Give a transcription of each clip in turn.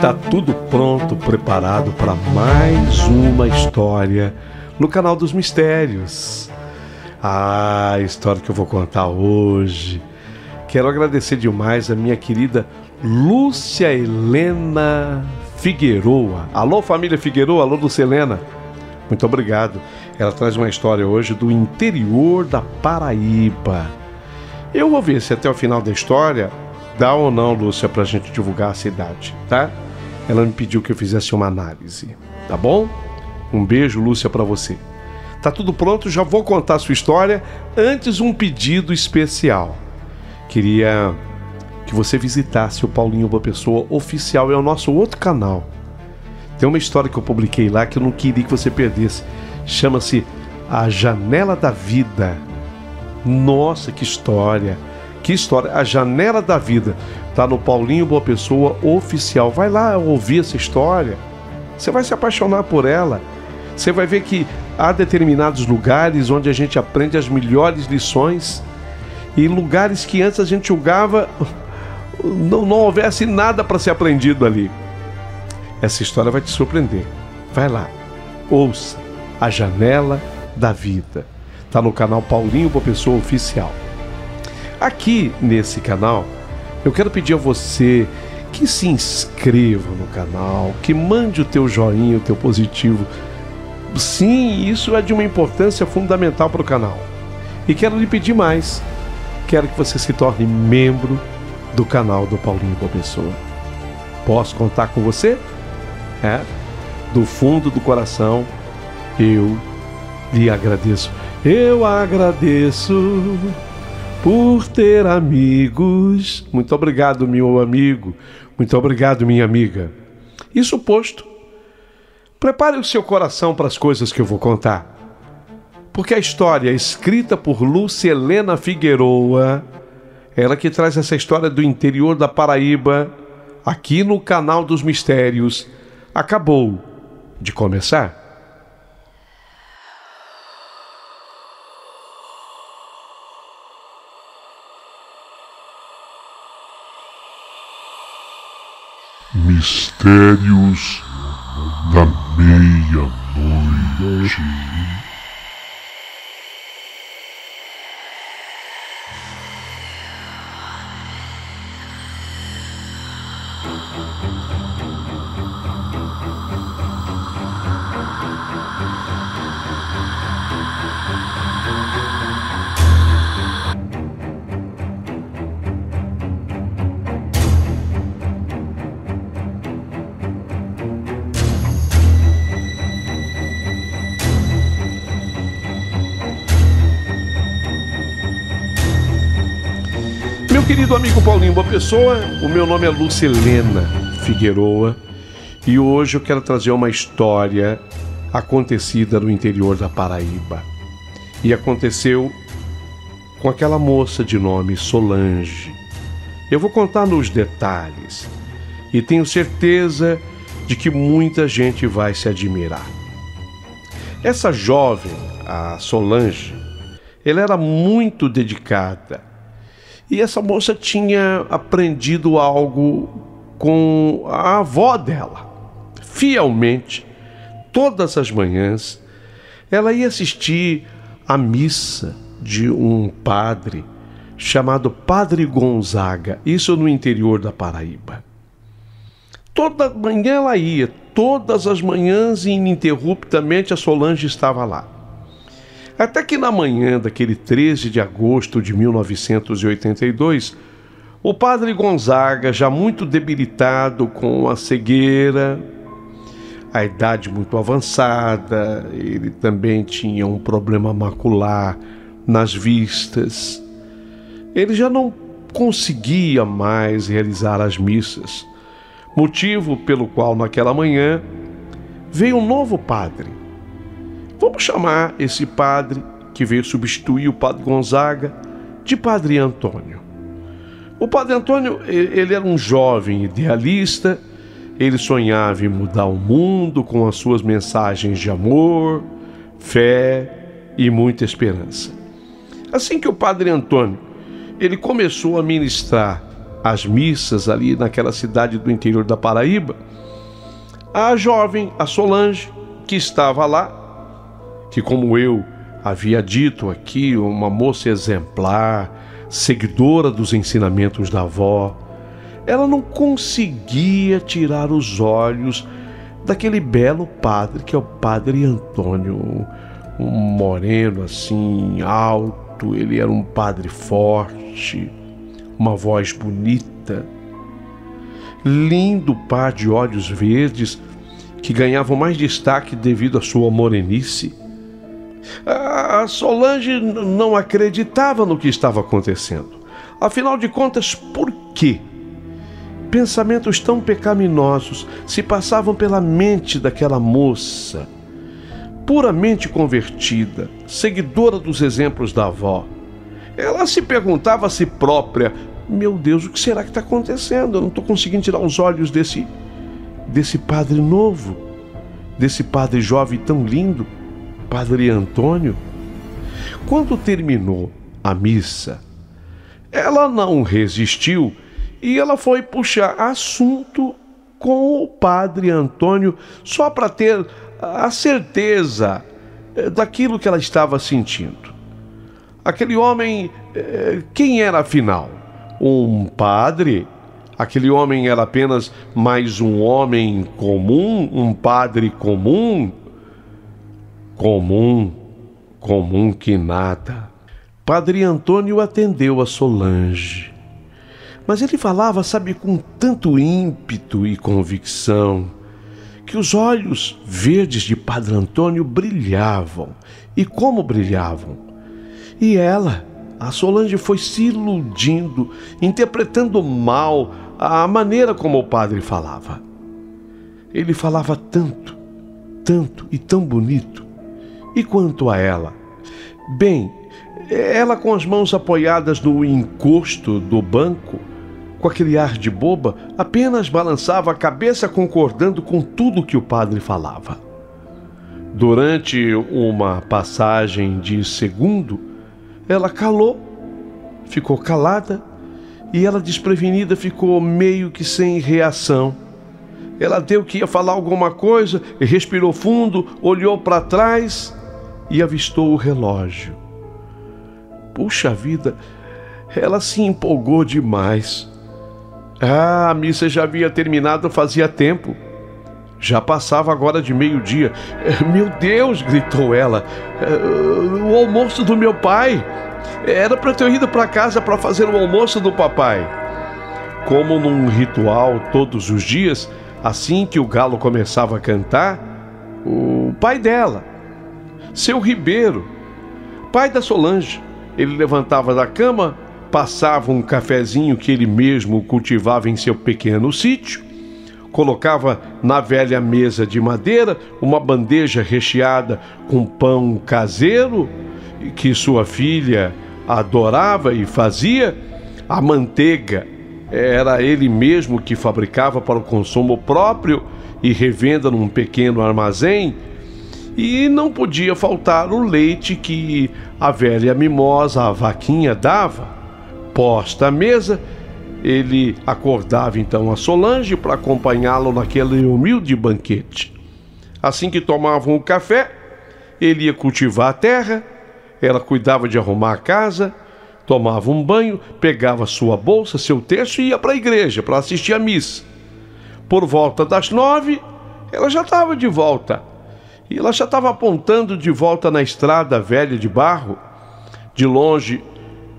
Tá tudo pronto, preparado para mais uma história no canal dos Mistérios. A história que eu vou contar hoje. Quero agradecer demais a minha querida Lúcia Helena Figueroa. Alô, família Figueroa, alô, Lúcia Helena. Muito obrigado. Ela traz uma história hoje do interior da Paraíba. Eu vou ver se até o final da história dá ou não, Lúcia, pra gente divulgar a cidade, tá? Ela me pediu que eu fizesse uma análise, tá bom? Um beijo, Lúcia, pra você. Tá tudo pronto, já vou contar a sua história. Antes, um pedido especial. Queria que você visitasse o Paulinho Boa Pessoa Oficial, é o nosso outro canal. Tem uma história que eu publiquei lá que eu não queria que você perdesse. Chama-se A Janela da Vida. Nossa, que história! Que história! A Janela da Vida tá no Paulinho Boa Pessoa Oficial. Vai lá ouvir essa história. Você vai se apaixonar por ela. Você vai ver que há determinados lugares onde a gente aprende as melhores lições e lugares que antes a gente julgava não houvesse nada para ser aprendido ali. Essa história vai te surpreender. Vai lá, ouça A Janela da Vida. Tá no canal Paulinho Boa Pessoa Oficial. Aqui nesse canal, eu quero pedir a você que se inscreva no canal, que mande o teu joinha, o teu positivo. Sim, isso é de uma importância fundamental para o canal. E quero lhe pedir mais. Quero que você se torne membro do canal do Paulinho Boa Pessoa. Posso contar com você? Do fundo do coração, eu lhe agradeço. Eu agradeço por ter amigos. Muito obrigado, meu amigo. Muito obrigado, minha amiga. Isso posto, prepare o seu coração para as coisas que eu vou contar. Porque a história escrita por Lúcia Helena Figueroa, ela que traz essa história do interior da Paraíba, aqui no canal dos Mistérios, acabou de começar. Mistérios da Meia-Noite. Meu querido amigo Paulinho Boa Pessoa, o meu nome é Lúcia Helena Figueroa e hoje eu quero trazer uma história acontecida no interior da Paraíba. E aconteceu com aquela moça de nome Solange. Eu vou contar nos detalhes e tenho certeza de que muita gente vai se admirar. Essa jovem, a Solange, ela era muito dedicada. E essa moça tinha aprendido algo com a avó dela. Fielmente, todas as manhãs, ela ia assistir à missa de um padre chamado Padre Gonzaga, isso no interior da Paraíba. Toda manhã ela ia, todas as manhãs, ininterruptamente a Solange estava lá. Até que na manhã daquele 13 de agosto de 1982, o Padre Gonzaga, já muito debilitado com a cegueira, a idade muito avançada, ele também tinha um problema macular nas vistas. Ele já não conseguia mais realizar as missas, motivo pelo qual naquela manhã veio um novo padre. Vamos chamar esse padre que veio substituir o Padre Gonzaga de Padre Antônio. O Padre Antônio, ele era um jovem idealista, ele sonhava em mudar o mundo com as suas mensagens de amor, fé e muita esperança. Assim que o Padre Antônio ele começou a ministrar as missas ali naquela cidade do interior da Paraíba, a jovem, a Solange, que estava lá, que, como eu havia dito aqui, uma moça exemplar, seguidora dos ensinamentos da avó, ela não conseguia tirar os olhos daquele belo padre, que é o Padre Antônio, um moreno assim, alto. Ele era um padre forte, uma voz bonita, lindo par de olhos verdes que ganhavam mais destaque devido à sua morenice. A Solange não acreditava no que estava acontecendo. Afinal de contas, por quê? Pensamentos tão pecaminosos se passavam pela mente daquela moça, puramente convertida, seguidora dos exemplos da avó. Ela se perguntava a si própria: meu Deus, o que será que está acontecendo? Eu não estou conseguindo tirar os olhos desse padre novo, desse padre jovem tão lindo, Padre Antônio. Quando terminou a missa, ela não resistiu e ela foi puxar assunto com o Padre Antônio só para ter a certeza daquilo que ela estava sentindo. Aquele homem, quem era afinal? Um padre? Aquele homem era apenas mais um homem comum, um padre comum? Comum que nada. Padre Antônio atendeu a Solange, mas ele falava, sabe, com tanto ímpeto e convicção, que os olhos verdes de Padre Antônio brilhavam. E como brilhavam! E ela, a Solange, foi se iludindo, interpretando mal a maneira como o padre falava. Ele falava tanto, tanto e tão bonito. E quanto a ela? Bem, ela, com as mãos apoiadas no encosto do banco, com aquele ar de boba, apenas balançava a cabeça concordando com tudo que o padre falava. Durante uma passagem de segundo, ela calou, ficou calada, e ela, desprevenida, ficou meio que sem reação. Ela deu que ia falar alguma coisa, respirou fundo, olhou para trás e avistou o relógio. Puxa vida, ela se empolgou demais. A missa já havia terminado fazia tempo. Já passava agora de meio-dia. Meu Deus, gritou ela, o almoço do meu pai. Era para eu ter ido para casa para fazer o almoço do papai. Como num ritual todos os dias, assim que o galo começava a cantar, o pai dela, seu Ribeiro, pai da Solange, ele levantava da cama, passava um cafezinho que ele mesmo cultivava em seu pequeno sítio, colocava na velha mesa de madeira uma bandeja recheada com pão caseiro, que sua filha adorava e fazia. A manteiga era ele mesmo que fabricava para o consumo próprio e revenda num pequeno armazém. E não podia faltar o leite que a velha mimosa, a vaquinha, dava. Posta à mesa, ele acordava então a Solange para acompanhá-lo naquele humilde banquete. Assim que tomavam o café, ele ia cultivar a terra, ela cuidava de arrumar a casa, tomava um banho, pegava sua bolsa, seu terço e ia para a igreja para assistir à missa. Por volta das 9, ela já estava de volta. E ela já estava apontando de volta na estrada velha de barro. De longe,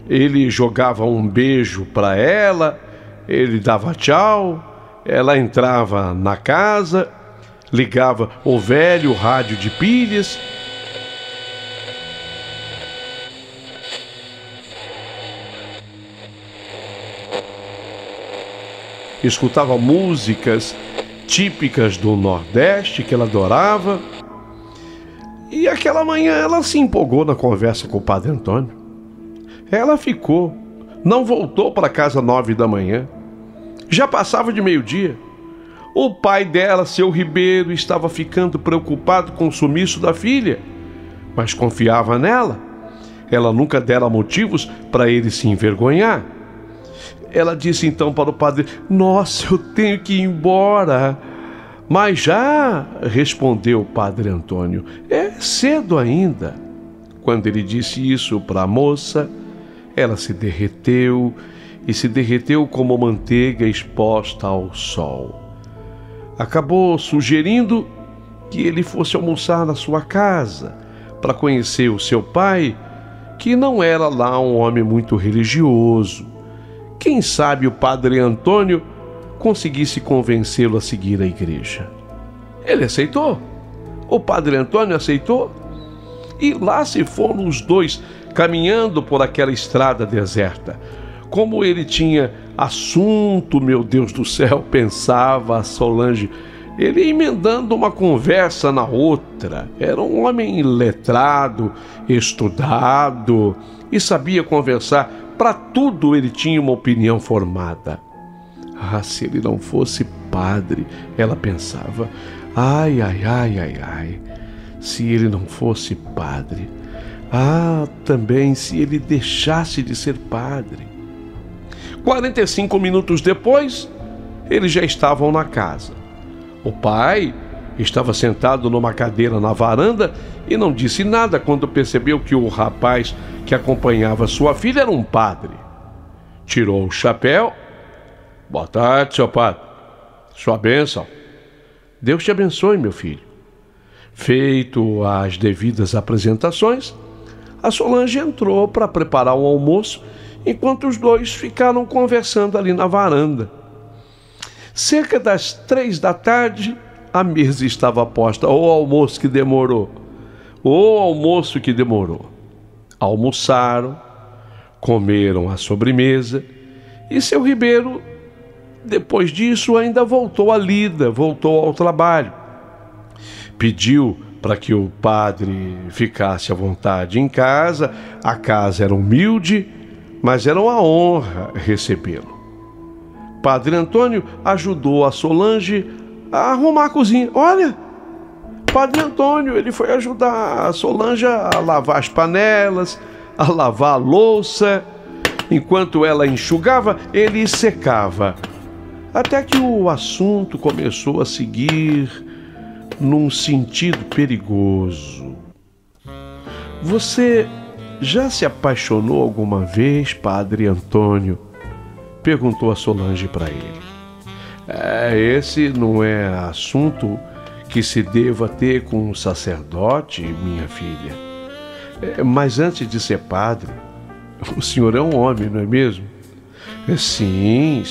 ele jogava um beijo para ela, ele dava tchau, ela entrava na casa, ligava o velho rádio de pilhas. Escutava músicas típicas do Nordeste que ela adorava. E aquela manhã ela se empolgou na conversa com o Padre Antônio. Ela ficou, não voltou para casa 9 da manhã. Já passava de meio-dia. O pai dela, seu Ribeiro, estava ficando preocupado com o sumiço da filha, mas confiava nela. Ela nunca dera motivos para ele se envergonhar. ela disse então para o padre: nossa, eu tenho que ir embora. Mas já, respondeu o padre Antônio, é cedo ainda. Quando ele disse isso para a moça, ela se derreteu e se derreteu como manteiga exposta ao sol. Acabou sugerindo que ele fosse almoçar na sua casa para conhecer o seu pai, que não era lá um homem muito religioso. Quem sabe o padre Antônio conseguisse convencê-lo a seguir a igreja. Ele aceitou. O padre Antônio aceitou. E lá se foram os dois, caminhando por aquela estrada deserta. Como ele tinha assunto, meu Deus do céu, pensava a Solange, ele emendando uma conversa na outra. Era um homem letrado, estudado e sabia conversar. Para tudo ele tinha uma opinião formada. Ah, se ele não fosse padre, ela pensava. Ai, ai, ai, ai, ai. Se ele não fosse padre. Ah, também se ele deixasse de ser padre. 45 minutos depois, eles já estavam na casa. O pai estava sentado numa cadeira na varanda e não disse nada quando percebeu que o rapaz que acompanhava sua filha era um padre. Tirou o chapéu. Boa tarde, seu padre. Sua bênção. Deus te abençoe, meu filho. Feito as devidas apresentações, a Solange entrou para preparar o almoço, enquanto os dois ficaram conversando ali na varanda. Cerca das 3 da tarde, a mesa estava posta. O almoço que demorou. O almoço que demorou. Almoçaram, comeram a sobremesa e seu Ribeiro, depois disso, ainda voltou à lida, voltou ao trabalho. Pediu para que o padre ficasse à vontade em casa. A casa era humilde, mas era uma honra recebê-lo. Padre Antônio ajudou a Solange a arrumar a cozinha. Olha, Padre Antônio, ele foi ajudar a Solange a lavar as panelas, a lavar a louça. Enquanto ela enxugava, ele secava. Até que o assunto começou a seguir num sentido perigoso. Você já se apaixonou alguma vez, Padre Antônio? Perguntou a Solange para ele. Esse não é assunto que se deva ter com um sacerdote, minha filha. Mas antes de ser padre, o senhor é um homem, não é mesmo? Sim,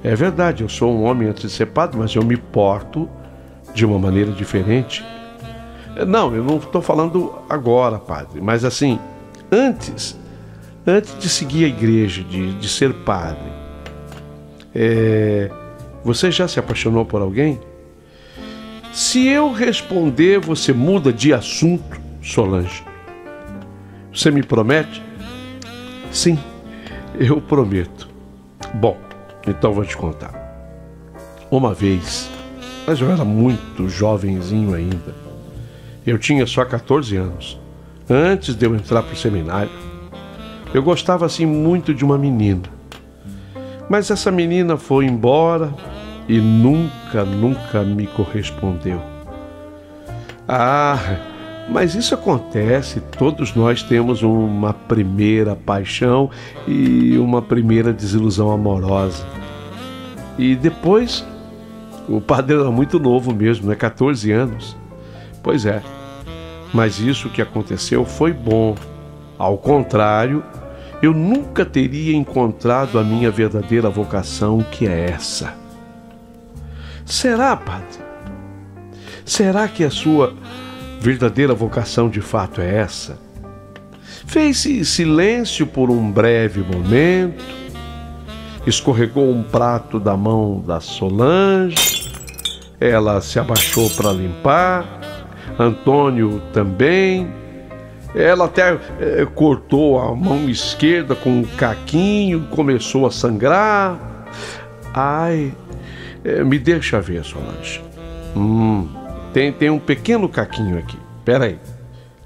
é verdade, eu sou um homem antes de ser padre, mas eu me porto de uma maneira diferente. Não, eu não estou falando agora, padre, mas assim, antes de seguir a igreja, de ser padre, você já se apaixonou por alguém? Se eu responder, você muda de assunto, Solange. Você me promete? Sim, eu prometo. Bom, então vou te contar. Uma vez, mas eu era muito jovenzinho ainda. Eu tinha só 14 anos. Antes de eu entrar para o seminário, eu gostava assim muito de uma menina. Mas essa menina foi embora e nunca me correspondeu. Mas isso acontece, todos nós temos uma primeira paixão e uma primeira desilusão amorosa. E depois, o padre era muito novo mesmo, 14 anos. Pois é, mas isso que aconteceu foi bom. Ao contrário, eu nunca teria encontrado a minha verdadeira vocação, que é essa. Será, padre? Será que a sua verdadeira vocação de fato é essa? Fez-se silêncio por um breve momento, escorregou um prato da mão da Solange, ela se abaixou para limpar, Antônio também, ela até cortou a mão esquerda com um caquinho, começou a sangrar. Me deixa ver, Solange. Tem um pequeno caquinho aqui. Espera aí.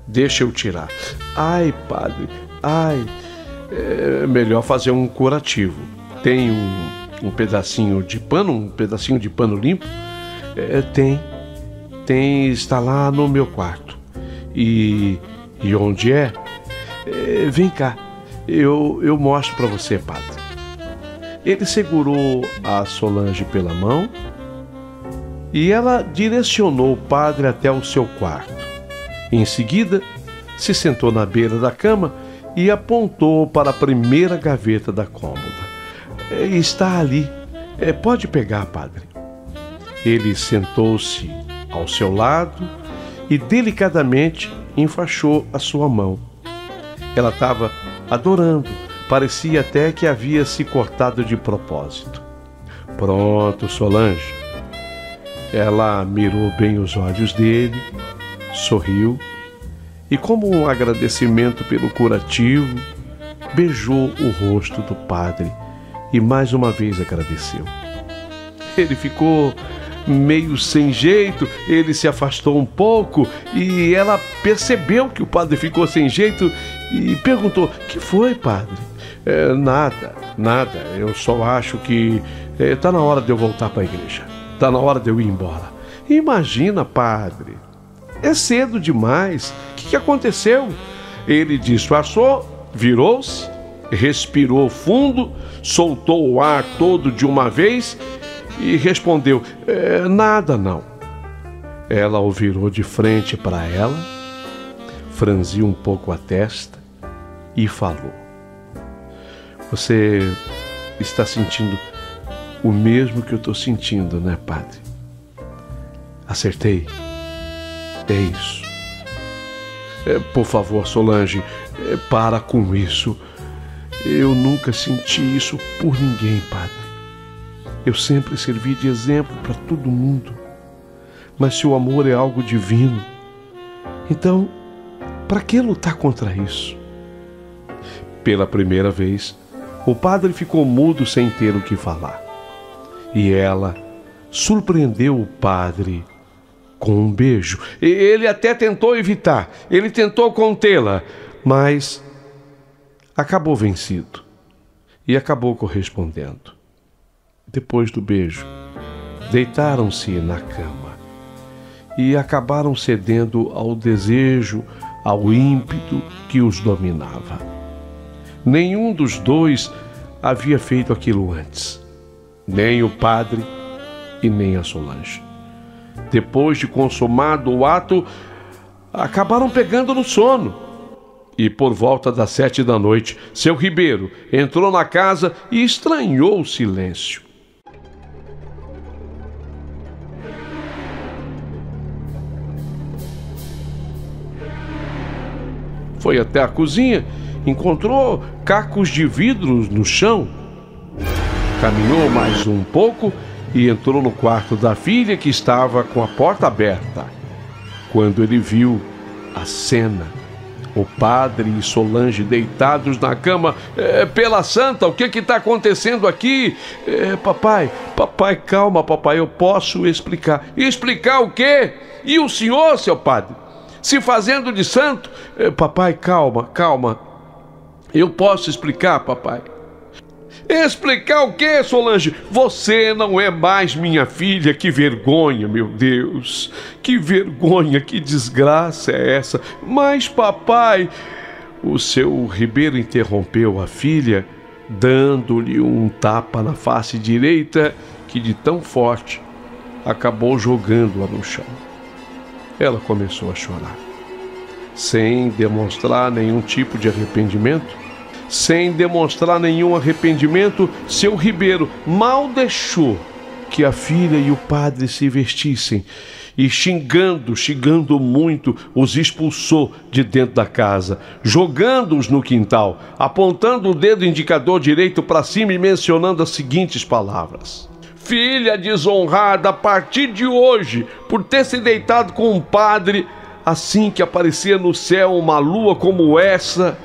Deixa eu tirar. Ai, padre. é melhor fazer um curativo. Tem um pedacinho de pano limpo? Tem, está lá no meu quarto. E onde é? Vem cá, eu mostro para você, padre. Ele segurou a Solange pela mão e ela direcionou o padre até o seu quarto. Em seguida, se sentou na beira da cama e apontou para a primeira gaveta da cômoda. Está ali. Pode pegar, padre. Ele sentou-se ao seu lado e delicadamente enfaixou a sua mão. Ela estava adorando. Parecia até que havia se cortado de propósito. Pronto, Solange. Ela mirou bem os olhos dele, sorriu e, como um agradecimento pelo curativo, beijou o rosto do padre e mais uma vez agradeceu. Ele ficou meio sem jeito, ele se afastou um pouco e ela percebeu que o padre ficou sem jeito e perguntou: "Que foi, padre?" Nada, eu só acho que está na hora de eu voltar para a igreja, está na hora de eu ir embora. Imagina, padre, é cedo demais, o que aconteceu? Ele disfarçou, virou-se, respirou fundo, soltou o ar todo de uma vez e respondeu: nada não. Ela o virou de frente para ela, franziu um pouco a testa e falou: "Você está sentindo o mesmo que eu estou sentindo, né, padre? Acertei? É isso. Por favor, Solange, para com isso. Eu nunca senti isso por ninguém, padre. Eu sempre servi de exemplo para todo mundo. Mas se o amor é algo divino, então, para que lutar contra isso?" Pela primeira vez, o padre ficou mudo sem ter o que falar. E ela surpreendeu o padre com um beijo. Ele até tentou evitar, ele tentou contê-la, mas acabou vencido e acabou correspondendo. Depois do beijo, deitaram-se na cama e acabaram cedendo ao desejo, ao ímpeto que os dominava. Nenhum dos dois havia feito aquilo antes, nem o padre e nem a Solange. Depois de consumado o ato, acabaram pegando no sono. E por volta das 7 da noite, seu Ribeiro entrou na casa e estranhou o silêncio. Foi até a cozinha, encontrou cacos de vidros no chão. Caminhou mais um pouco e entrou no quarto da filha, que estava com a porta aberta. Quando ele viu a cena, o padre e Solange deitados na cama: "Pela santa, o que está acontecendo aqui?" Papai, calma, papai, eu posso explicar." "Explicar o quê? E o senhor, seu padre? Se fazendo de santo?" "Papai, calma. Eu posso explicar, papai." "Explicar o quê, Solange? Você não é mais minha filha. Que vergonha, meu Deus. Que vergonha, que desgraça é essa?" "Mas, papai..." O seu Ribeiro interrompeu a filha, dando-lhe um tapa na face direita que, de tão forte, acabou jogando-a no chão. Ela começou a chorar, sem demonstrar nenhum tipo de arrependimento. Sem demonstrar nenhum arrependimento, seu Ribeiro mal deixou que a filha e o padre se vestissem e, xingando muito, os expulsou de dentro da casa, jogando-os no quintal, apontando o dedo indicador direito para cima e mencionando as seguintes palavras: "Filha desonrada, a partir de hoje, por ter se deitado com um padre, assim que aparecia no céu uma lua como essa,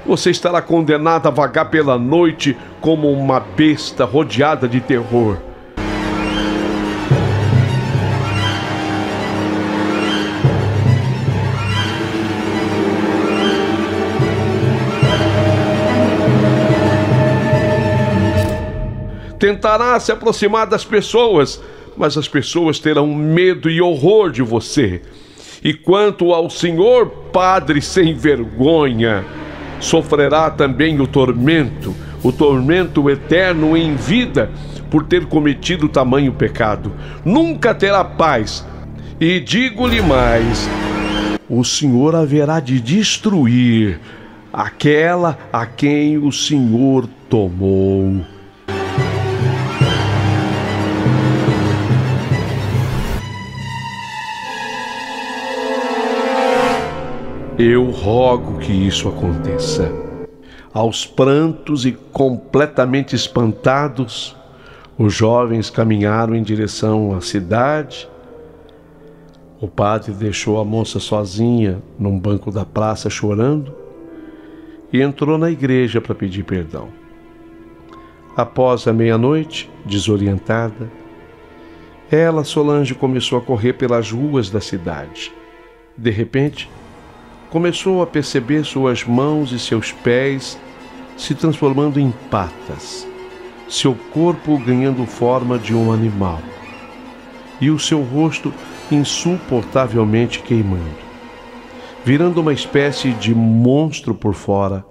você estará condenada a vagar pela noite como uma besta rodeada de terror." tentará se aproximar das pessoas, mas as pessoas terão medo e horror de você. E quanto ao senhor padre sem vergonha, sofrerá também o tormento eterno em vida, por ter cometido tamanho pecado. Nunca terá paz. E digo-lhe mais: o Senhor haverá de destruir aquela a quem o Senhor tomou. Eu rogo que isso aconteça. Aos prantos e completamente espantados, os jovens caminharam em direção à cidade. O padre deixou a moça sozinha num banco da praça chorando e entrou na igreja para pedir perdão. Após a meia-noite, desorientada, ela, Solange, começou a correr pelas ruas da cidade. De repente, começou a perceber suas mãos e seus pés se transformando em patas, seu corpo ganhando forma de um animal e o seu rosto insuportavelmente queimando, virando uma espécie de monstro por fora,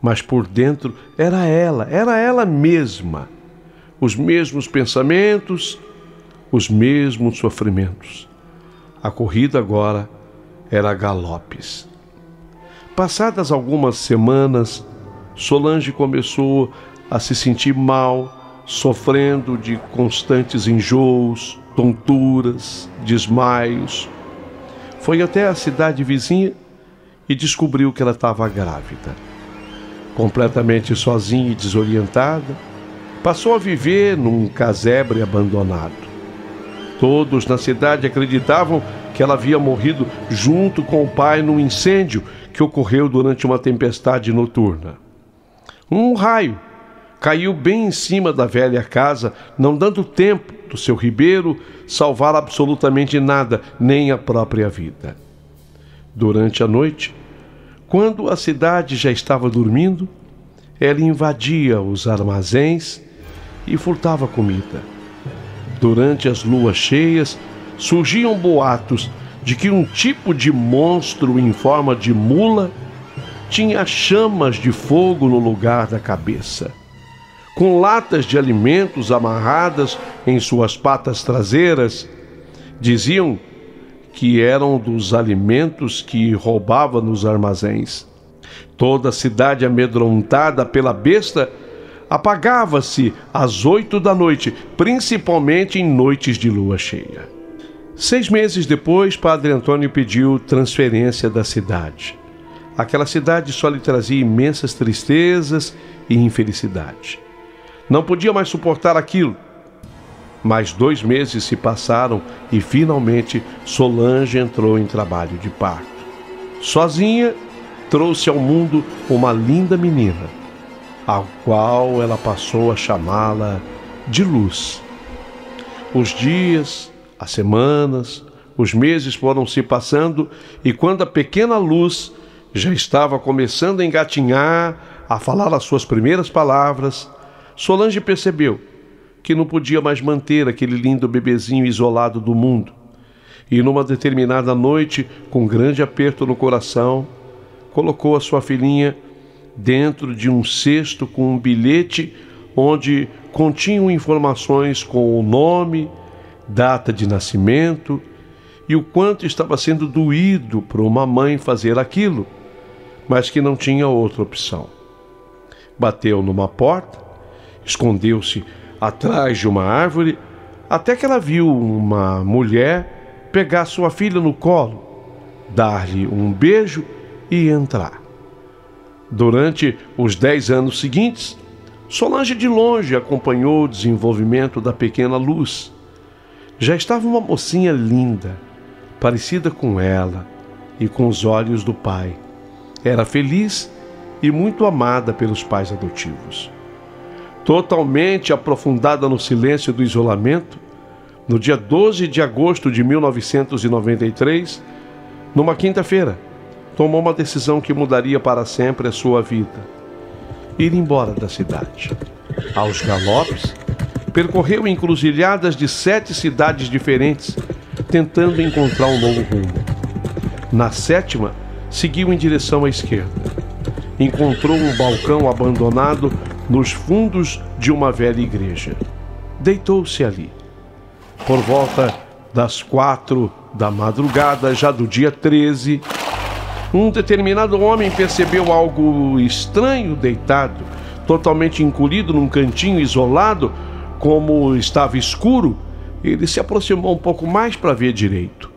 mas por dentro era ela mesma, os mesmos pensamentos, os mesmos sofrimentos. A corrida agora era galopes. Passadas algumas semanas, Solange começou a se sentir mal, sofrendo de constantes enjoos, tonturas, desmaios. Foi até a cidade vizinha e descobriu que ela estava grávida. Completamente sozinha e desorientada, passou a viver num casebre abandonado. Todos na cidade acreditavam que ela havia morrido junto com o pai num incêndio que ocorreu durante uma tempestade noturna. Um raio caiu bem em cima da velha casa, não dando tempo do seu ribeiro salvar absolutamente nada, nem a própria vida. Durante a noite, quando a cidade já estava dormindo, ela invadia os armazéns e furtava comida. Durante as luas cheias, surgiam boatos de que um tipo de monstro em forma de mula tinha chamas de fogo no lugar da cabeça, com latas de alimentos amarradas em suas patas traseiras. Diziam que eram dos alimentos que roubava nos armazéns. Toda a cidade, amedrontada pela besta, apagava-se às 8 da noite, principalmente em noites de lua cheia. 6 meses depois, Padre Antônio pediu transferência da cidade. Aquela cidade só lhe trazia imensas tristezas e infelicidade. Não podia mais suportar aquilo. Mais 2 meses se passaram e finalmente Solange entrou em trabalho de parto. Sozinha, trouxe ao mundo uma linda menina, a qual ela passou a chamá-la de Luz. Os dias, as semanas, os meses foram se passando e quando a pequena Luz já estava começando a engatinhar, a falar as suas primeiras palavras, Solange percebeu que não podia mais manter aquele lindo bebezinho isolado do mundo. E numa determinada noite, com grande aperto no coração, colocou a sua filhinha dentro de um cesto com um bilhete onde continham informações com o nome, data de nascimento e o quanto estava sendo doído para uma mãe fazer aquilo, mas que não tinha outra opção. Bateu numa porta, escondeu-se atrás de uma árvore, até que ela viu uma mulher pegar sua filha no colo, dar-lhe um beijo e entrar. Durante os 10 anos seguintes, Solange de longe acompanhou o desenvolvimento da pequena Luz. Já estava uma mocinha linda, parecida com ela e com os olhos do pai. Era feliz e muito amada pelos pais adotivos. Totalmente aprofundada no silêncio do isolamento, no dia 12 de agosto de 1993, numa quinta-feira, tomou uma decisão que mudaria para sempre a sua vida: ir embora da cidade. Aos galopes, percorreu encruzilhadas de 7 cidades diferentes, tentando encontrar um novo rumo. Na 7ª, seguiu em direção à esquerda. Encontrou um balcão abandonado nos fundos de uma velha igreja. Deitou-se ali. Por volta das 4 da madrugada, já do dia 13, um determinado homem percebeu algo estranho deitado, totalmente encolhido num cantinho isolado. Como estava escuro, ele se aproximou um pouco mais para ver direito.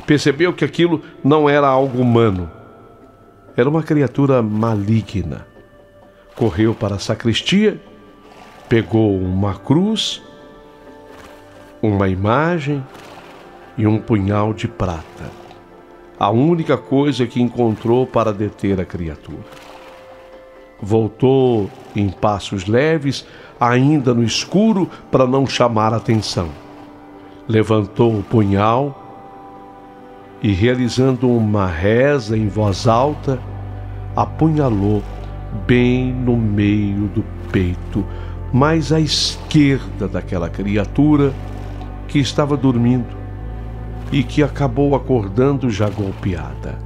Percebeu que aquilo não era algo humano. Era uma criatura maligna. Correu para a sacristia, pegou uma cruz, uma imagem e um punhal de prata. A única coisa que encontrou para deter a criatura. Voltou em passos leves, ainda no escuro, para não chamar atenção. Levantou o punhal e, realizando uma reza em voz alta, apunhalou bem no meio do peito, mais à esquerda daquela criatura que estava dormindo e que acabou acordando já golpeada.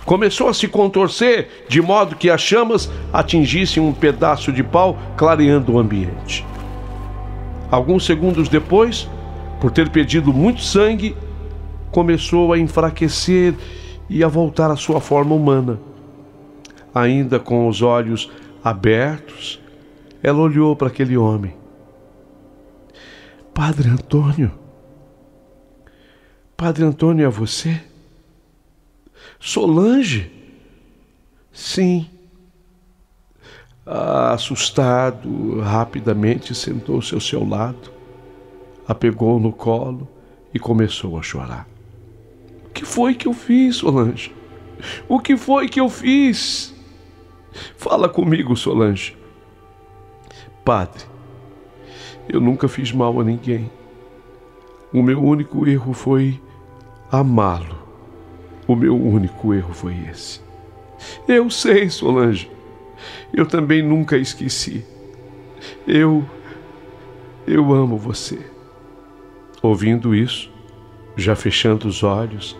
Começou a se contorcer, de modo que as chamas atingissem um pedaço de pau, clareando o ambiente. Alguns segundos depois, por ter perdido muito sangue, começou a enfraquecer e a voltar à sua forma humana. Ainda com os olhos abertos, ela olhou para aquele homem. Padre Antônio? Padre Antônio, é você? Solange? Sim. Assustado, rapidamente sentou-se ao seu lado, a pegou no colo e começou a chorar. O que foi que eu fiz, Solange? O que foi que eu fiz? Fala comigo, Solange. Padre, eu nunca fiz mal a ninguém. O meu único erro foi amá-lo. O meu único erro foi esse. Eu sei, Solange. Eu também nunca esqueci. Eu amo você. Ouvindo isso, já fechando os olhos,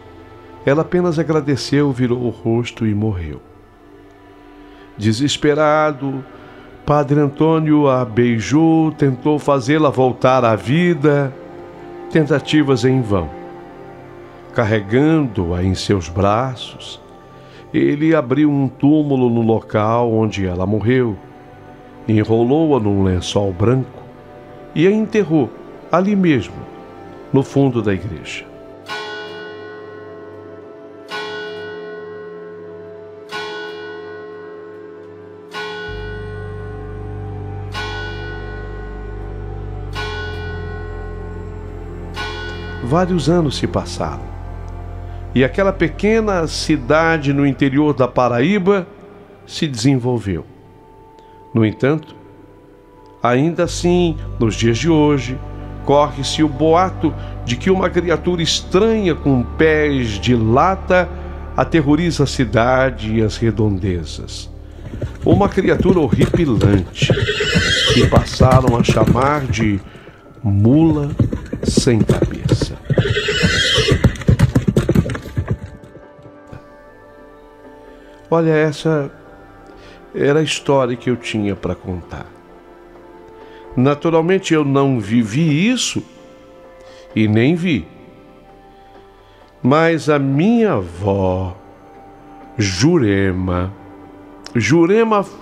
ela apenas agradeceu, virou o rosto e morreu. Desesperado, Padre Antônio a beijou, tentou fazê-la voltar à vida, tentativas em vão. Carregando-a em seus braços, ele abriu um túmulo no local onde ela morreu, enrolou-a num lençol branco e a enterrou ali mesmo, no fundo da igreja. Vários anos se passaram. E aquela pequena cidade no interior da Paraíba se desenvolveu. No entanto, ainda assim, nos dias de hoje, corre-se o boato de que uma criatura estranha com pés de lata aterroriza a cidade e as redondezas. Uma criatura horripilante que passaram a chamar de mula sem cabeça. Olha, essa era a história que eu tinha para contar. Naturalmente eu não vivi isso e nem vi. Mas a minha avó, Jurema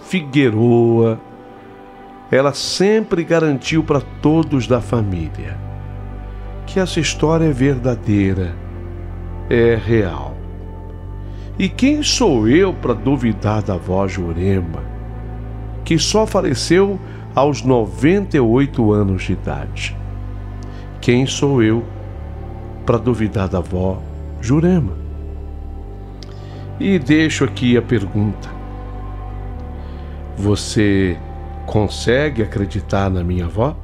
Figueroa, ela sempre garantiu para todos da família que essa história é verdadeira, é real. E quem sou eu para duvidar da avó Jurema, que só faleceu aos 98 anos de idade? Quem sou eu para duvidar da avó Jurema? E deixo aqui a pergunta: você consegue acreditar na minha avó?